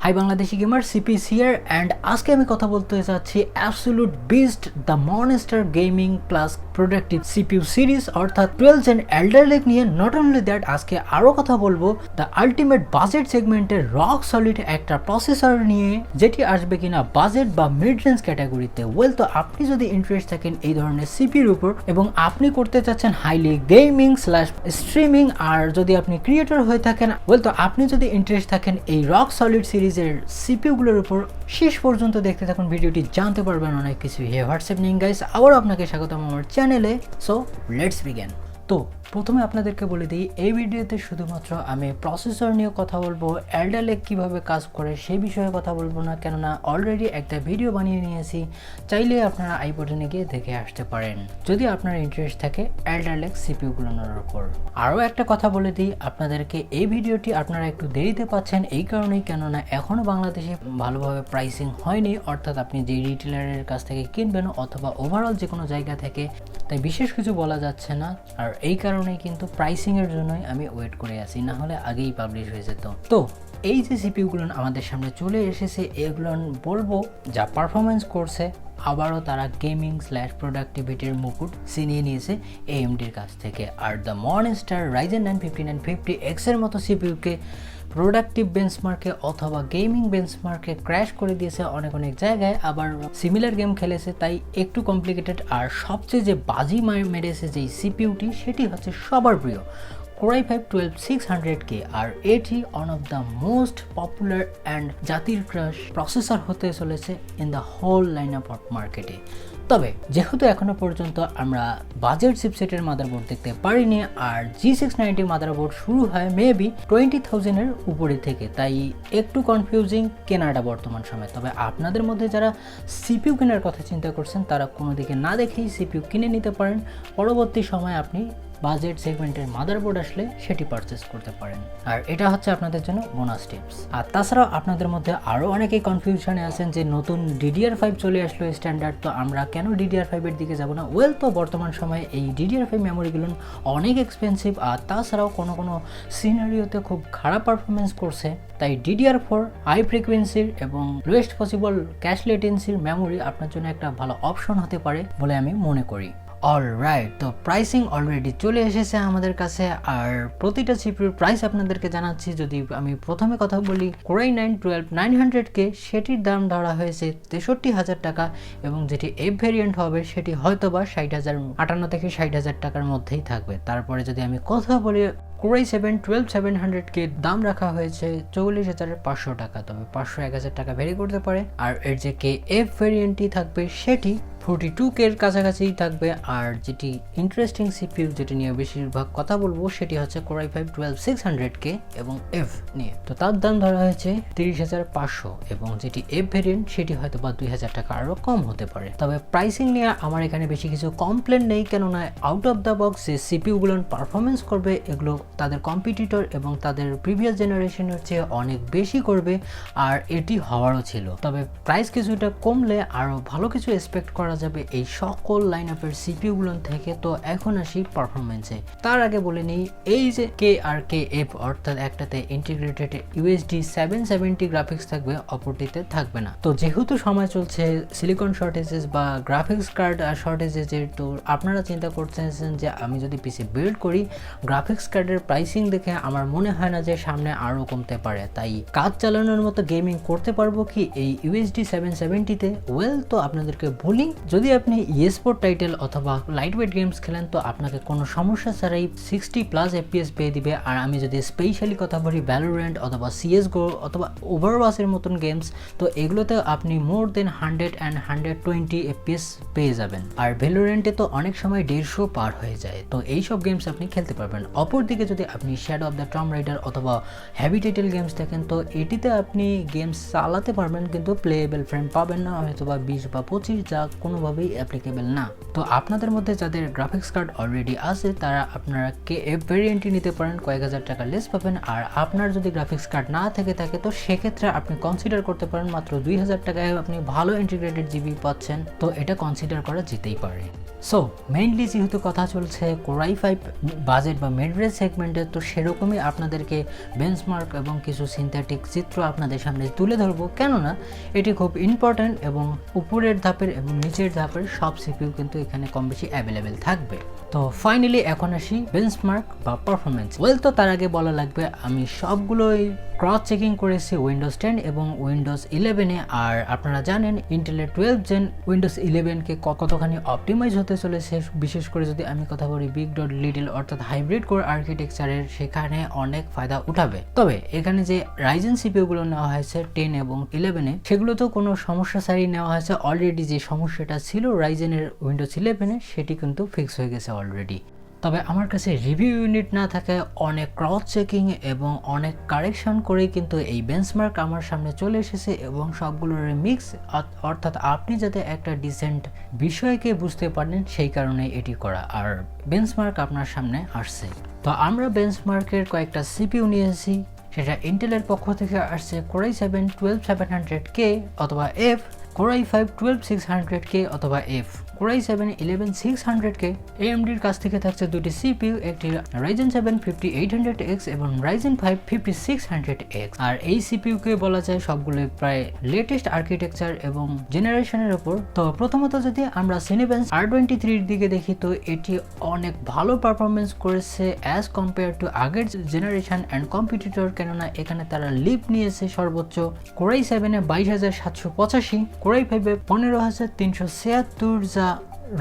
High Bangladeshi gamer সিপিস here and আজকে আমি কথা বলতে চাচ্ছি absolute beast the monster gaming plus productive CPU series অর্থাৎ 12 Gen Alder Lake নিয়ে। নট অনলি দ্যাট, আজকে আরও কথা বলবো দ্য আলটিমেট বাজেট সেগমেন্টের রক সলিড একটা প্রসেসর নিয়ে, যেটি আসবে কিনা বাজেট বা মিড রেঞ্জ ক্যাটাগরিতে। তো আপনি যদি ইন্টারেস্ট থাকেন এই ধরনের সিপির উপর এবং আপনি করতে চাচ্ছেন হাইলি গেমিং স্ল্যাশ স্ট্রিমিং, আর যদি আপনি ক্রিয়েটর হয়ে থাকেন তো আপনি যদি ইন্টারেস্ট থাকেন এই রক সলিড সিরিজের সিপিইউগুলোর উপর, শেষ পর্যন্ত দেখতে থাকুন ভিডিওটি, জানতে পারবেন অনেক কিছু। হে হোয়াটসঅ্যাপ নিং গাইস, আবার আপনাকে স্বাগতম আমার চ্যানেলে। So let's begin. তো প্রথমে আপনাদেরকে বলে দিই, এই ভিডিওতে শুধুমাত্র আমি প্রসেসর নিয়ে কথা বলবো, অ্যালডার লেক কীভাবে কাজ করে সেই বিষয়ে কথা বলবো না, কেননা অলরেডি একটা ভিডিও বানিয়ে নিয়েছি, চাইলে আপনারা আই বাটনে গিয়ে দেখে আসতে পারেন যদি আপনার ইন্টারেস্ট থাকে অ্যালডার লেক সিপিইউগুলোর উপর। আরও একটা কথা বলে দিই আপনাদেরকে, এই ভিডিওটি আপনারা একটু দেরিতে পাচ্ছেন এই কারণেই, কেননা এখনও বাংলাদেশে ভালোভাবে প্রাইসিং হয়নি, অর্থাৎ আপনি যে রিটেলারের কাছ থেকে কিনবেন অথবা ওভারঅল যে কোনো জায়গা থেকে, তাই বিশেষ কিছু বলা যাচ্ছে না। আর এই কারণেই কিন্তু প্রাইসিংয়ের জন্যই আমি ওয়েট করে আছি, না হলে আগেই পাবলিশ হয়ে যেত। তো এই যে সিপিইউগুলো আমাদের সামনে চলে এসেছে, এগুলো বলবো যা পারফরমেন্স করছে, আবারও তারা গেমিং স্ল্যাশ প্রোডাক্টিভিটির মুকুট ছিনিয়ে নিয়েছে AMDর কাছ থেকে। Are the monster Ryzen 9 5950X এর মতো সিপিইউকে প্রোডাক্টিভ বেঞ্চমার্কে অথবা গেমিং বেঞ্চমার্কে ক্র্যাশ করে দিয়েছে অনেক জায়গায়, আবার সিমিলার গেম খেলেছে, তাই একটু কমপ্লিকেটেড। আর সবচেয়ে যে বাজি মেরেছে যেই সিপিইউটি, সেটি হচ্ছে সবার প্রিয় Core i5-12600K, আর এটি one of the most popular and জাতির ক্রাশ প্রসেসর হতে চলেছে in the whole line up of মার্কেটে। তবে যেহেতু এখনো পর্যন্ত আমরা বাজেট চিপসেটের মাদারবোর্ড দেখতে পারিনি, আর G690 মাদারবোর্ড শুরু হয় মেবি 20,000 এর উপরে থেকে, তাই একটু কনফিউজিং কেনাটা বর্তমান সময়। তবে আপনাদের মধ্যে যারা সিপিইউ কেনার কথা চিন্তা করছেন, তারা কোনো দিকে না দেখেই সিপিইউ কিনে নিতে পারেন। পরবর্তী সময় আপনি বাজেট সেগমেন্টের মাদারবোর্ড আসলে সেটি পারচেস করতে পারেন, আর এটা হচ্ছে আপনাদের জন্য বোনাস টিপস। আর তাছাড়াও আপনাদের মধ্যে আরও অনেকেই কনফিউশনে আছেন যে নতুন DDR5 চলে আসলো স্ট্যান্ডার্ড, তো আমরা কেন DDR5 এর দিকে যাব না? তো বর্তমান সময়ে এই DDR5 মেমোরিগুলো অনেক এক্সপেন্সিভ, আর তাছাড়াও কোনো সিনারিওতে খুব খারাপ পারফরমেন্স করছে, তাই DDR4 হাই ফ্রিকোয়েন্সির এবং লোয়েস্ট পসিবল ক্যাশ লেটেন্সির মেমোরি আপনার জন্য একটা ভালো অপশন হতে পারে বলে আমি মনে করি। অলরাইট, তো প্রাইসিং অলরেডি চলে এসেছে আমাদের কাছে, আর প্রতিটা সিপিইউর প্রাইস আপনাদেরকে জানাচ্ছি। যদি আমি প্রথমে কথা বলি, Core i9-12900K, সেটির দাম ধরা হয়েছে 63,000 টাকা, এবং যেটি এফ ভেরিয়েন্ট হবে সেটি হয়তো বা 58 থেকে 60,000 টাকার মধ্যেই থাকবে। তারপরে যদি আমি কথা বলি, Core i7-12700K দাম রাখা হয়েছে 44,500 টাকা, তবে 500-1,000 টাকা ভেরি করতে পারে। আর এর যে এফ ভেরিয়েন্টটি থাকবে সেটি 42K এর কাছাকাছি থাকবে। আর যেটি ইন্টারেস্টিং সিপিইউ, যেটি নিয়ে বেশিরভাগ কথা বলবো, সেটি হচ্ছে Core i5-12600K এবং এফ নিয়ে, তো তার দাম ধরা হয়েছে 30,500, এবং যেটি এফ ভেরিয়েন্ট সেটি হয়তো বা 2,000 টাকা আরও কম হতে পারে। তবে প্রাইসিং নিয়ে আমার এখানে বেশি কিছু কমপ্লেন নেই, কেননা আউট অফ দ্য বক্স যে সিপিইউগুলো পারফরমেন্স করবে, এগুলো তাদের কম্পিটিটর এবং তাদের প্রিভিয়াস জেনারেশনের চেয়ে অনেক বেশি করবে, আর এটি হওয়ারও ছিল। তবে প্রাইস কিছুটা কমলে আরও ভালো কিছু এক্সপেক্ট করা যাবে এই সকল লাইন আপের সিপিইউগুলো থেকে। তো এখন আসি পারফরমেন্সে। তার আগে বলে নিই, এই যে KF অর্থাৎ একটাতে ইন্টিগ্রেটেড UHD 770 গ্রাফিক্স থাকবে, অপরটিতে থাকবে না। তো যেহেতু সময় চলছে সিলিকন শর্টেজেস বা গ্রাফিক্স কার্ড শর্টেজের, তো আপনারা চিন্তা করতেছেন যে আমি যদি পিসি বিল্ড করি, গ্রাফিক্স কার্ডের প্রাইসিং দেখে আমার মনে হয় না যে সামনে আরও কমতে পারে, তাই কাজ চালানোর মতো গেমিং করতে পারবো কি এই UHD 770-তে? তো আপনাদেরকে বলি, যদি আপনি eSport টাইটেল অথবা লাইট ওয়েট গেমস খেলেন, তো আপনাকে কোনো সমস্যা ছাড়াই 60+ FPS পেয়ে দিবে। আর আমি যদি স্পেশালি কথা বলি Valorant অথবা CSGO অথবা ওভারওয়াচের মতন গেমস, তো এগুলোতে আপনি মোর দেন 100 and 120 FPS পেয়ে যাবেন। আর Valorant-এ তো অনেক সময় 150 পার হয়ে যায়, তো এইসব গেমস আপনি খেলতে পারবেন। অপরদিকে যদি আপনি shadow of the tomb raider অথবা হেভি টাইটেল গেমস দেখেন, তো এটিতে আপনি গেমস চালাতে পারবেন, কিন্তু প্লেয়েবল ফ্রেম পাবেন না, হয়তো বা 20 বা 25, যা কোনোভাবেই অ্যাপ্লিকেবল না। তো আপনাদের মধ্যে যাদের গ্রাফিক্স কার্ড অলরেডি আছে, তারা আপনারা KF ভেরিয়েন্টটি নিতে পারেন, কয়েক হাজার টাকা লেস পাবেন। আর আপনার যদি গ্রাফিক্স কার্ড না থাকে, তো সেক্ষেত্রে আপনি কনসিডার করতে পারেন মাত্র 2,000 টাকায় আপনি ভালো ইন্টিগ্রেটেড জিবি পাচ্ছেন, তো এটা কনসিডার করা যেতেই পারে। সো মেইনলি যেহেতু কথা চলছে Core i5 বাজেট বা মিড রেঞ্জ সেগমেন্টে, তো সেরকমই আপনাদেরকে বেঞ্চমার্ক এবং কিছু সিনথেটিক চিত্র আপনাদের সামনে তুলে ধরবো, কেননা এটি খুব ইম্পর্ট্যান্ট এবং উপরের ধাপের এবং নিচের ধাপের সব সিপিইউ কিন্তু এখানে কম বেশি অ্যাভেলেবেল থাকবে। তো ফাইনালি এখন আসি বেঞ্চমার্ক বা পারফরমেন্স। তো তার আগে বলা লাগবে আমি সবগুলোই ক্রস চেকিং করেছি উইন্ডোজ 10 এবং উইন্ডোজ 11-এ। আর আপনারা জানেন ইন্টেলের 12 জেন উইন্ডোজ 11-কে কতখানি অপটিমাইজ হতে চলেছে, বিশেষ করে যদি আমি কথা বলি বিগ ডট লিটল অর্থাৎ হাইব্রিড কোর আর্কিটেকচারের, সেখানে অনেক ফায়দা উঠাবে। তবে এখানে যে রাইজেন সিপিইউ গুলো নেওয়া হয়েছে 10 এবং 11-এ, সেগুলো তো কোনো সমস্যা ছাড়াই নেওয়া হয়েছে। অলরেডি যে সমস্যাটা ছিল রাইজেনের উইন্ডোজ 11-এ, সেটি কিন্তু ফিক্স হয়ে গেছে অলরেডি। তবে আমার কাছে রিভিউ ইউনিট না থাকায় অনেক ক্রস চেকিং এবং অনেক কারেকশন করে কিন্তু এই বেঞ্চমার্ক আমার সামনে চলে এসেছে এবং সবগুলোর মিক্স, অর্থাৎ আপনি যাতে একটা ডিসেন্ট বিষয়কে বুঝতে পারেন সেই কারণে এটি করা। আর বেঞ্চমার্ক আপনার সামনে আসছে। তো আমরা বেঞ্চমার্কের কয়েকটা সিপিইউ নিয়েছি, সেটা ইন্টেলের পক্ষ থেকে আসছে Core i7 12700K অথবা F, Core i5 12600K অথবা F, Core i7 11600K। AMDর কাছ থেকে থাকছে দুটি সিপিইউ, একটি Ryzen 7 5800X এবং Ryzen 5 5600X। আর এই সিপিইউ কে বলা যায় সবগুলো প্রায় লেটেস্ট আর্কিটেকচার এবং জেনারেশনের উপর। তো প্রথমত যদি আমরা Cinebench R23 এর দিকে দেখি, তো এটি অনেক ভালো পারফরমেন্স করেছে অ্যাজ কম্পেয়ার টু আগের জেনারেশন অ্যান্ড কম্পিটিটর, কেননা এখানে তারা লিপ নিয়েছে সর্বোচ্চ Core i7-এ 22785, Core i5-এ 15376, যা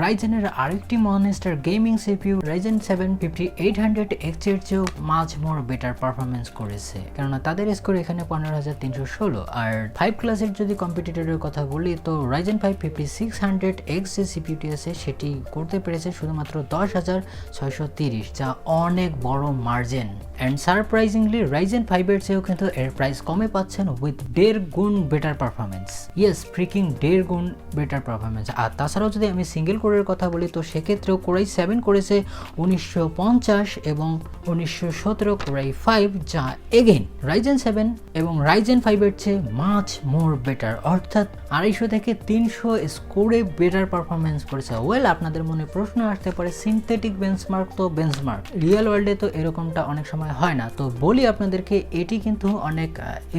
রাইজেনের আরেকটি monster gaming CPU Ryzen 7 5800X এর চেয়েও মাঝ মোর বেটার পারফরমেন্স করেছে, কেননা তাদের স্কোর এখানে 15316। আর 5 ক্লাসের যদি কম্পিটিটরের কথা বলি, তো Ryzen 5 5600X যে সিপিইউটি আছে সেটি করতে পেরেছে শুধুমাত্র 10630, যা অনেক বড় মার্জিন। অ্যান্ড সারপ্রাইজিংলি Ryzen 5 এর চেয়েও কিন্তু এর প্রাইস কমে পাচ্ছেন উইথ 1.5 গুণ বেটার পারফরমেন্স। ইয়েস, ফ্রিকিং 1.5 গুণ বেটার পারফরমেন্স। আর তাছাড়াও যদি আমি সিঙ্গেল কোরের কথা বলি, তো সেক্ষেত্রেও Core i7 করেছে 1950 এবং 1917 Core i5, যা এগেইন Ryzen 7 এবং Ryzen 5 এর চেয়ে মাচ মোর বেটার, অর্থাৎ 250 থেকে 300 স্কোরে বেটার পারফরমেন্স করেছে। আপনাদের মনে প্রশ্ন আসতে পারে সিনথেটিক বেঞ্চমার্ক তো বেঞ্চমার্ক, রিয়েল ওয়ার্ল্ডে তো এরকমটা অনেক সময় হয় না। তো বলি আপনাদেরকে, এটি কিন্তু অনেক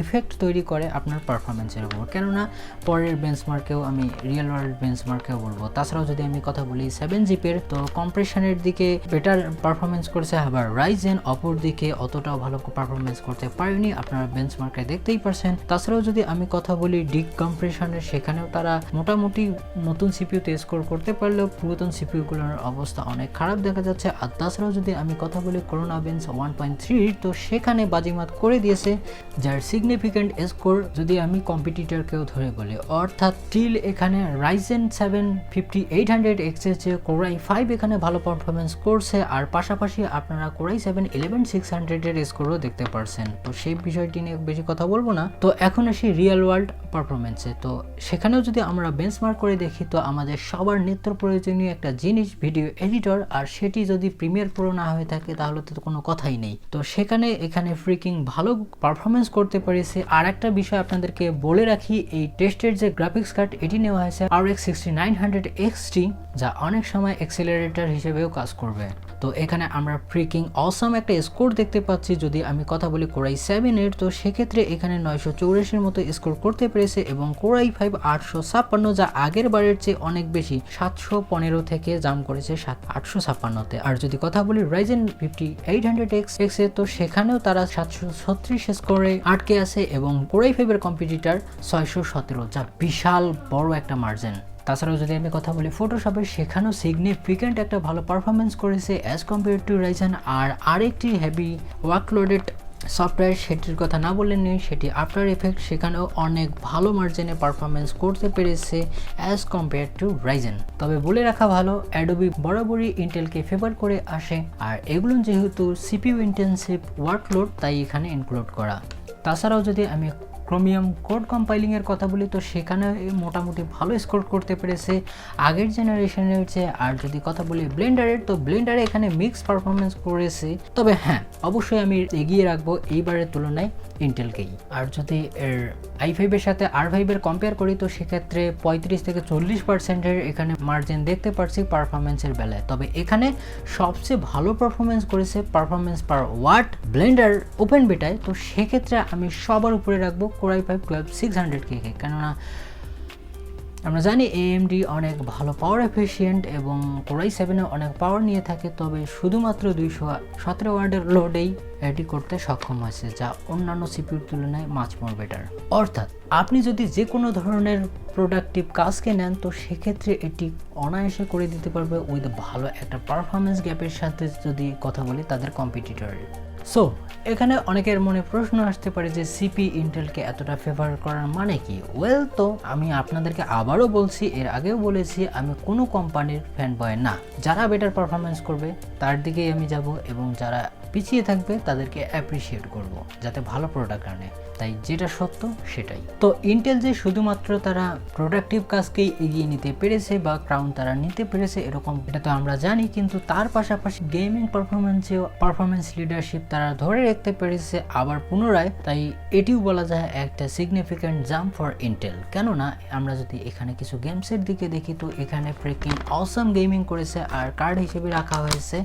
ইফেক্ট তৈরি করে আপনার পারফরমেন্সের উপর, কেননা পরের বেঞ্চমার্কেও আমি রিয়েল ওয়ার্ল্ড বেঞ্চমার্কেও বলবো। তাছাড়াও যদি আমি কথা বলি 7জিপের, তো কম্প্রেশনের দিকে বেটার পারফরমেন্স করেছে, আবার রাইজেন অপর দিকে অতটাও ভালো পারফরমেন্স করতে পারেনি, আপনারা বেঞ্চমার্কে দেখতেই পারছেন। তাছাড়াও যদি আমি কথা বলি ডিক কম্প্রেশনের, সেখানেও তারা মোটামুটি নতুন সিপিইউতে স্কোর করতে পারলেও পুরাতন সিপিইউগুলোর অবস্থা অনেক খারাপ দেখা যাচ্ছে। আর তাছাড়াও যদি আমি কথা বলি করোনা বেঞ্চ 1.3, তো সেখানে বাজিমাত করে দিয়েছে, যার সিগনিফিক্যান্ট স্কোর যদি আমি কম্পিটিটরকেও ধরে বলি, অর্থাৎ টিল এখানে Ryzen 7 5800X এর চেয়ে Core i5 এখানে ভালো পারফরমেন্স করছে। আর পাশাপাশি আপনারা Core i7 11600 এর স্কোরও দেখতে পারছেন। তো সেই বিষয়টি নিয়ে বেশি কথা বলবো না। তো এখন আসি রিয়েল ওয়ার্ল্ড পারফরমেন্সে। তো সেখানেও যদি আমরা বেঞ্চমার্ক করে দেখি, তো আমাদের সবার নিত্য প্রয়োজনীয় একটা জিনিস ভিডিও এডিটর, আর সেটি যদি প্রিমিয়ার প্রো না হয়ে থাকে তাহলে তো কোনো কথাই নেই। তো এখানে ফ্রিকিং ভালো পারফরমেন্স করতে পেরেছে। আর একটা বিষয় আপনাদেরকে বলে রাখি, এই টেস্টের যে গ্রাফিক্স কার্ড এটি নেওয়া হয়েছে RX 6900 XT, যা অনেক সময় অ্যাক্সেলারেটর হিসেবেও কাজ করবে। তো এখানে আমরা ফ্রিকিং অসাম একটা স্কোর দেখতে পাচ্ছি। যদি আমি কথা বলি Core i7 এর, তো সেক্ষেত্রে এখানে 984 মতো স্কোর করতে পেরেছে এবং Core i5 856, যা আগের বারের চেয়ে অনেক বেশি, 715 থেকে জাম্প করেছে 856-তে। আর যদি কথা বলি Ryzen 5800X এর, তো সেখানেও তারা 736 স্কোরে আটকে আছে এবং Core i5 এর কম্পিটিটর 617, যা বিশাল বড় একটা মার্জিন। তাছাড়াও যদি আমি কথা বলি ফটোশপের, সেখানেও সিগনিফিক্যান্ট একটা ভালো পারফরমেন্স করেছে অ্যাজ কম্পেয়ার টু রাইজেন। আর আরেকটি হেভি ওয়ার্কলোডেড সফটওয়্যার, সেটির কথা না বললে নেই, সেটি আফটার এফেক্ট, সেখানেও অনেক ভালো মার্জিনে পারফরমেন্স করতে পেরেছে অ্যাজ কম্পেয়ার টু রাইজেন। তবে বলে রাখা ভালো, অ্যাডোবি বরাবরই ইন্টেলকে ফেভার করে আসে, আর এগুলো যেহেতু সিপিইউ ইন্টেন্সিভ ওয়ার্কলোড, তাই এখানে ইনক্লুড করা। তাছাড়াও যদি আমি ক্রোমিয়াম কোড কম্পাইলিং এর কথা বলি, তো সেখানে মোটামুটি ভালো স্কোর করতে পেরেছে আগের জেনারেশনের চেয়ে। আর যদি কথা বলি ব্লেন্ডারের, তো ব্লেন্ডারে এখানে মিক্স পারফরমেন্স করেছে। তবে হ্যাঁ, অবশ্যই আমি এগিয়ে রাখবো এইবারের তুলনায় ইন্টেলকেই। আর যদি এর i5 এর সাথে R5 এর কম্পেয়ার করি তো সেক্ষেত্রে 35 থেকে 40% এখানে মার্জিন দেখতে পারছি পারফরমেন্সের বেলায়। তবে এখানে সবচেয়ে ভালো পারফরমেন্স করেছে performance per watt Blender open বেটায়। তো সেক্ষেত্রে আমি সবার উপরে রাখবো Core i5 12600K কে, কেননা আমরা জানি AMD অনেক ভালো পাওয়ার এফিশিয়েন্ট এবং Core i7 এ অনেক পাওয়ার নিয়ে থাকে, তবে শুধুমাত্র 217 ওয়াটের লোডেই এটি করতে সক্ষম হয়েছে, যা অন্যান্য সিপিউর তুলনায় মাচ মোর বেটার। অর্থাৎ আপনি যদি যে কোনো ধরনের প্রোডাক্টিভ কাজকে নেন তো সেক্ষেত্রে এটি অনায়াসে করে দিতে পারবে উইথ ভালো একটা পারফরমেন্স গ্যাপের সাথে যদি কথা বলি তাদের কম্পিটিটরের। সো এখানে অনেকের মনে প্রশ্ন আসতে পারে যে সিপি ইন্টেলকে এতটা ফেভার করার মানে কি? ওয়েল, তো আমি আপনাদেরকে আবারও বলছি, এর আগেও বলেছি, আমি কোনো কোম্পানির ফ্যান বয় না। যারা বেটার পারফরমেন্স করবে তার দিকেই আমি যাব এবং যারা পিছিয়ে থাকবে তাদেরকে অ্যাপ্রিসিয়েট করব যাতে ভালো প্রোডাক্ট আনে। তাই যেটা সত্য সেটাই। তো ইন্টেল যে শুধুমাত্র তারা প্রোডাক্টিভ কাজকেই এগিয়ে নিতে পেরেছে বা ক্রাউন তারা নিতে পেরেছে এরকম এটা তো আমরা জানি, কিন্তু তার পাশাপাশি গেমিং পারফরমেন্স লিডারশিপ তারা ধরে রাখতে পেরেছে আবার পুনরায়। তাই এটিও বলা যায় একটা সিগনিফিক্যান্ট জাম্প ফর ইন্টেল। কেননা আমরা যদি এখানে কিছু গেমসের দিকে দেখি তো এখানে ফ্রেকিং অসাম গেমিং করেছে আর কার্ড হিসেবে রাখা হয়েছে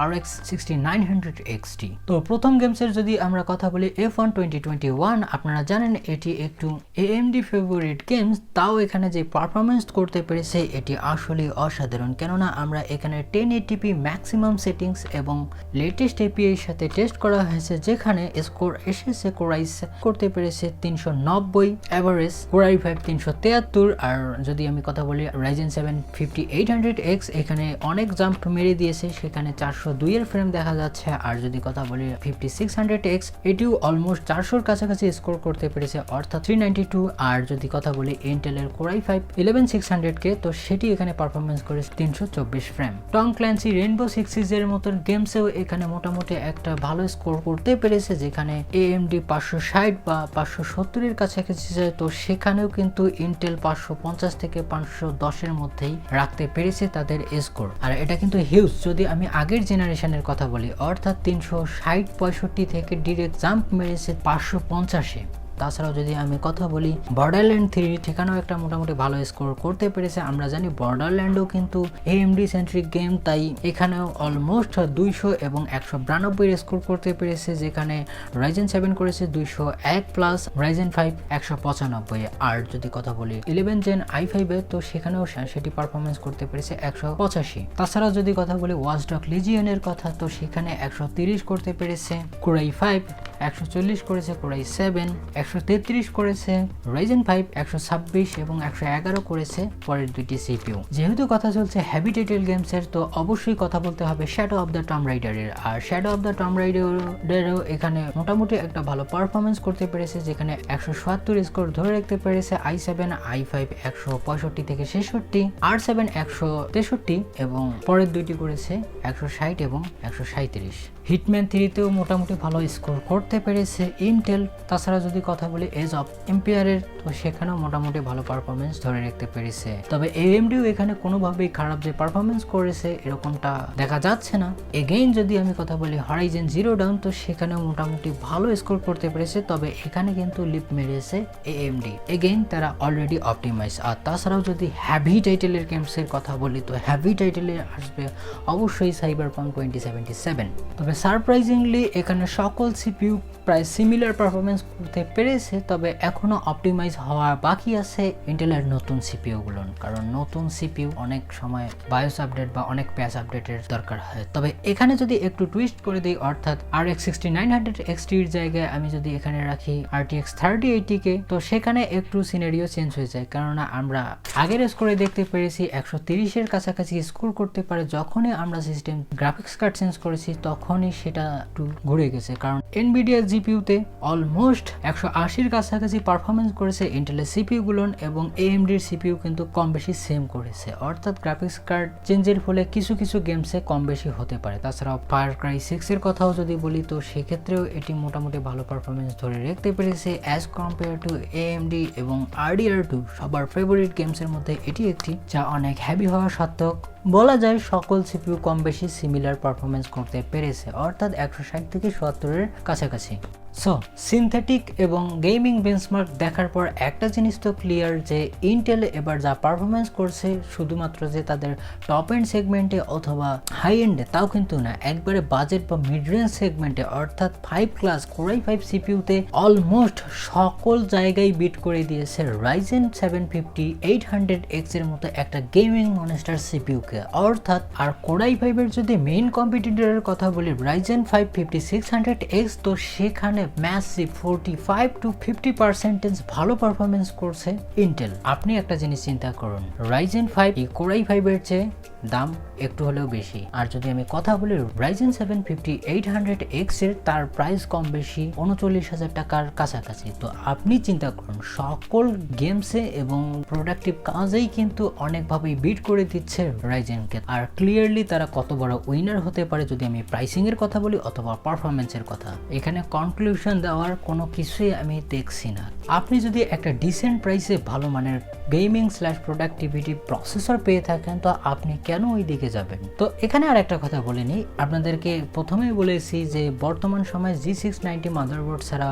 RX 6900 XT। তো প্রথম গেমসের যদি আমরা কথা বলি F1 2021, আপনারা জানেন এটি একটু AMD ফেভারিট গেমস, তাও এখানে যে পারফরমেন্স করতে পেরেছে এটি আসলে অসাধারণ। কেননা আমরা এখানে 1080p ম্যাক্সিমাম সেটিংস এবং লেটেস্ট API এর সাথে টেস্ট করা হয়েছে, যেখানে স্কোর এসেছে Core i7 করতে পেরেছে 390, এভারেজ Core i5 373। আর যদি আমি কথা বলি Ryzen 7 5800X, এখানে অনেক জাম্প মেরে দিয়েছে, সেখানে 402 এর ফ্রেম দেখা যাচ্ছে। আর যদি কথা বলি 5600X, এটিও অলমোস্ট 400-র কাছাকাছি স্কোর করতে পেরেছে, অর্থাৎ 392। আর যদি কথা বলি ইন্টেলের Core i5 11600K, তো সেটি এখানে পারফরমেন্স করে 324 ফ্রেম। টং ক্ল্যান্সি রেইনবো সিক্স সিজের মতন গেমসেও এখানে মোটামুটি একটা ভালো স্কোর করতে পেরেছে, যেখানে AMD 560 বা 570 এর কাছাকাছি যায়, তো সেখানেও কিন্তু ইন্টেল 550 থেকে 510 এর মধ্যেই রাখতে পেরেছে তাদের স্কোর। আর এটা কিন্তু হিউজ। যদি আমি আগের জেনারেশনের কথা বলি, অর্থাৎ 360-65 থেকে ডিরেক্ট জাম্প মেরেছে 550-এ। তাছাড়াও যদি আমি কথা বলি বর্ডারল্যান্ড 3, সেখানেও একটা মোটামুটি ভালো স্কোর করতে পেরেছে। আমরা জানি বর্ডারল্যান্ডও কিন্তু AMD সেন্ট্রিক গেম, তাই এখানেও অলমোস্ট 200 এবং 192 স্কোর করতে পেরেছে, যেখানে Ryzen 7 করেছে 201 প্লাস Ryzen 5 195। আর যদি কথা বলি 11 Gen i5 এ, তো সেখানেও সেটি পারফরমেন্স করতে পেরেছে 185। তাছাড়াও যদি কথা বলি ওয়াচডগ লিজিয়নের কথা, তো সেখানে 130 করতে পেরেছে Core i5, 140 করেছে Core i7, 133 করেছে Ryzen 5, 126 এবং 111 করেছে পরের দুইটি CPU। যেহেতু কথা চলছে হেভি টাইটেল গেমসের, তো অবশ্যই কথা বলতে হবে শ্যাডো অফ দ্য টম রাইডারের। আর শ্যাডো অফ দ্য টম রাইডারেও এখানে মোটামুটি একটা ভালো পারফরমেন্স করতে পেরেছে, যেখানে 177 স্কোর ধরে রাখতে পেরেছে। i7, i5 165 থেকে 66, R7 163 এবং পরের দুইটি করেছে 160 এবং 137। হিটম্যান 3তেও মোটামুটি ভালো স্কোর করতে পেরেছে ইন্টেল। তাছাড়া যদি কথা বলি এজ অফ এম্পিয়ারের, তো সেখানেও মোটামুটি ভালো পারফরমেন্স ধরে রাখতে পেরেছে। তবে AMDও এখানে কোনোভাবেই খারাপ যে পারফরমেন্স করেছে এরকমটা দেখা যাচ্ছে না। এগেইন যদি আমি কথা বলি Horizon Zero Dawn, তো সেখানেও মোটামুটি ভালো স্কোর করতে পেরেছে। তবে এখানে কিন্তু লিপ মেরেছে AMD। এগেইন তারা অলরেডি অপটিমাইজ। আর তাছাড়াও যদি হ্যাভি টাইটেলের গেমসের কথা বলি, তো হ্যাভি টাইটেলে আসবে অবশ্যই Cyberpunk 2077। তবে সারপ্রাইজিংলি এখানে সকল CPU প্রায় সিমিলার পারফরমেন্স করতে পেরেছে, তবে এখনো অপটিমাইজ হওয়া বাকি আছে ইন্টেলের নতুন CPU গুলো, কারণ নতুন CPU অনেক সময় বায়োস আপডেট বা অনেক প্যাচ আপডেটের দরকার হয়। তবে এখানে যদি একটু টুইস্ট করে দিই, অর্থাৎ RX 6900 XT এর জায়গায় আমি যদি এখানে রাখি RTX 3080K, তো সেখানে একটু সিনারিও চেঞ্জ হয়ে যায়। কেননা আমরা আগের স্কোরে দেখতে পেরেছি 130 এর কাছাকাছি স্কোর করতে পারে, যখনই আমরা সিস্টেম গ্রাফিক্স কার্ড চেঞ্জ করেছি তখনই সেটা একটু ঘুরে গেছে। কারণ NVIDIA GPU-তে অলমোস্ট 180-র কাছাকাছি পারফরমেন্স করেছে ইন্টেলের CPU গুলো, এবং AMD-র CPU কিন্তু কম বেশি সেম করেছে। অর্থাৎ গ্রাফিক্স কার্ড চেঞ্জের ফলে কিছু কিছু গেমসে কম বেশি হতে পারে। তাছাড়াও Far Cry 6 এর কথাও যদি বলি, তো সেক্ষেত্রেও এটি মোটামুটি ভালো পারফরমেন্স ধরে রাখতে পেরেছে অ্যাজ কম্পেয়ার টু AMD এবং RDR2 সবার ফেভারিট গেমসের মধ্যে এটি একটি, যা অনেক হেভি হওয়া সত্ত্বেও বলা যায় সকল CPU কম বেশি সিমিলার পারফরমেন্স করতে পেরেছে, অর্থাৎ 160 থেকে 77-এর কাছাকাছি। সো সিনথেটিক এবং গেমিং বেঞ্চমার্ক দেখার পর একটা জিনিস তো ক্লিয়ার যে ইন্টেল এবার যা পারফরমেন্স করছে শুধুমাত্র যে তাদের টপ এন্ড সেগমেন্টে অথবা হাই এন্ডে তাও কিন্তু না, একবারে বাজেট বা মিড রেঞ্জ সেগমেন্টে অর্থাৎ 5 ক্লাস কোরাই 5 সিপিইউতে অলমোস্ট সকল জায়গায় বিট করে দিয়েছে Ryzen 750 800X এর মতো একটা গেমিং মনস্টার সিপিইউকে। অর্থাৎ আর কোরাই 5 এর যদি মেইন কম্পিটিটরের কথা বলি Ryzen 5 5600X, তো সেখানে ম্যাসিভ 45 to 50% ভালো পারফরমেন্স করছে ইন্টেল। আপনি একটা জিনিস চিন্তা করুন, Ryzen 5 এই কোরাই 5 এর চেয়ে দাম একটু হলেও বেশি, আর যদি আমি কথা বলি Ryzen 750 800X এর তার প্রাইস কম বেশি 39,000 টাকার কাছাকাছি। তো আপনি চিন্তা করুন সকল গেমসে এবং প্রোডাক্টিভ কাজেই কিন্তু অনেকভাবেই বিট করে দিচ্ছে রাইজেনকে। আর ক্লিয়ারলি তারা কত বড় উইনার হতে পারে যদি আমি প্রাইসিং এর কথা বলি অথবা পারফরমেন্সের কথা, এখানে কনক্লুশন দেওয়ার কোনো কিছুই আমি দেখছি না। আপনি যদি একটা ডিসেন্ট প্রাইসে ভালো মানের গেমিং / প্রোডাক্টিভিটি প্রসেসর পেয়ে থাকেন তো আপনি কেন ওই দিকে যাবেন? তো এখানে আর একটা কথা বলে নিই, আপনাদেরকে প্রথমেই বলেছি যে বর্তমান সময়ে G690 মাদারবোর্ড ছাড়া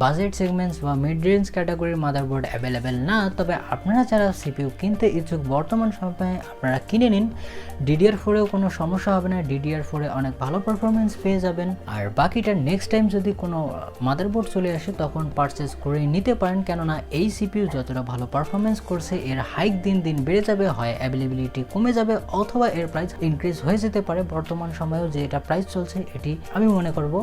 বাজেট সেগমেন্টস বা মিড রেঞ্জ ক্যাটাগরির মাদারবোর্ড অ্যাভেলেবেল না। তবে আপনারা যারা সিপিইউ কিনতে ইচ্ছুক বর্তমান সময়ে আপনারা কিনে নিন, DDR4এও কোনো সমস্যা হবে না, DDR4 এ অনেক ভালো পারফরমেন্স পেয়ে যাবেন। আর বাকিটা নেক্সট টাইম যদি কোনো মাদারবোর্ড চলে আসে তখন পারচেস করে নিতে পারেন, কেননা এই সিপিইউ যতটা ভালো পারফরমেন্স করছে এর হাইক দিন দিন বেড়ে যাবে, হয় অ্যাভেলেবিলিটি কমে যাবে অথবা এর প্রাইস ইনক্রিজ হয়ে যেতে পারে। বর্তমান সময়েও যে এটা প্রাইস চলছে এটি আমি মনে করব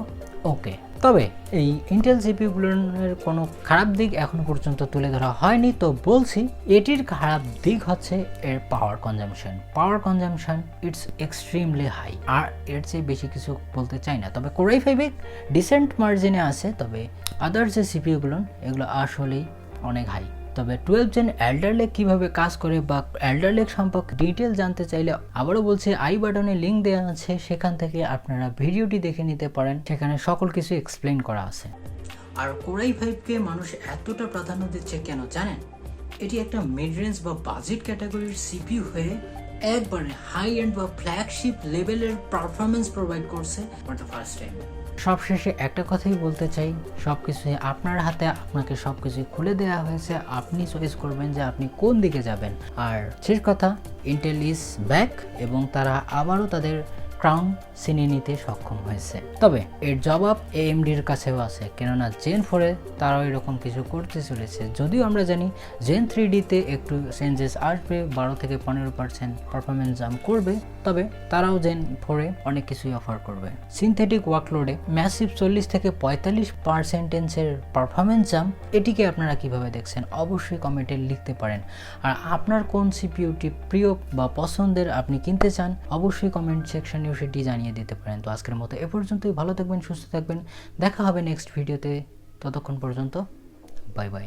ওকে। তবে এই ইন্টেল সিপিইউগুলোর কোনো খারাপ দিক এখনো পর্যন্ত তুলে ধরা হয়নি, তো বলছি এটির খারাপ দিক হচ্ছে এর power consumption it's extremely high. আর এর চেয়ে বেশি কিছু বলতে চাই না। তবে কোরাই 5 ডিসেন্ট মার্জিনে আছে, তবে আদার যে সিপিইউগুলো এগুলো আসলেই অনেক হাই। তবে 12 জেন Alder Lake কিভাবে কাজ করে বা Alder Lake সম্পর্কে ডিটেল জানতে চাইলে আবারও বলছি আই বাটনে লিঙ্ক দেওয়া আছে, সেখান থেকে আপনারা ভিডিওটি দেখে নিতে পারেন, সেখানে সকল কিছু এক্সপ্লেন করা আছে। আর কোরাই 5কে মানুষ এতটা প্রাধান্য দিচ্ছে কেন জানেন? এটি একটা মিড রেঞ্জ বা বাজেট ক্যাটাগরির সিপিইউ হয়ে একবারে হাই এন্ড বা ফ্ল্যাগশিপ লেভেলের পারফরমেন্স প্রোভাইড করছে ফর দ্য ফার্স্ট টাইম। সবশেষে একটা কথাই বলতে চাই, সবকিছু আপনার হাতে, আপনাকে সবকিছু খুলে দেওয়া হয়েছে, আপনি চয়েস করবেন যে আপনি কোন দিকে যাবেন। আর শেষ কথা, ইন্টেল ইজ ব্যাক এবং তারা আবারও তাদের ক্রাউন ছিনিয়ে নিতে সক্ষম হয়েছে। তবে এর জবাব AMDর কাছেও আছে, কেননা Gen 4-এ তারাও এরকম কিছু করতে চলেছে। যদিও আমরা জানি Gen 3D-তে একটু চেঞ্জেস আসবে, 12 থেকে 15% পারফরমেন্স জাম্প করবে, তবে তারাও Gen 4-এ অনেক কিছুই অফার করবে। সিনথেটিক ওয়ার্কলোডে ম্যাসিভ 40 থেকে 45%-এর পারফরমেন্স জাম্প, এটিকে আপনারা কিভাবে দেখছেন অবশ্যই কমেন্টে লিখতে পারেন। আর আপনার কোন সিপিইউটি প্রিয় বা পছন্দের আপনি কিনতে চান অবশ্যই কমেন্ট সেকশনে সেটি জানিয়ে দিতে পারেন। তো আজকের মতো এ পর্যন্তই, ভালো থাকবেন, সুস্থ থাকবেন, দেখা হবে নেক্সট ভিডিওতে, ততক্ষণ পর্যন্ত বাই বাই।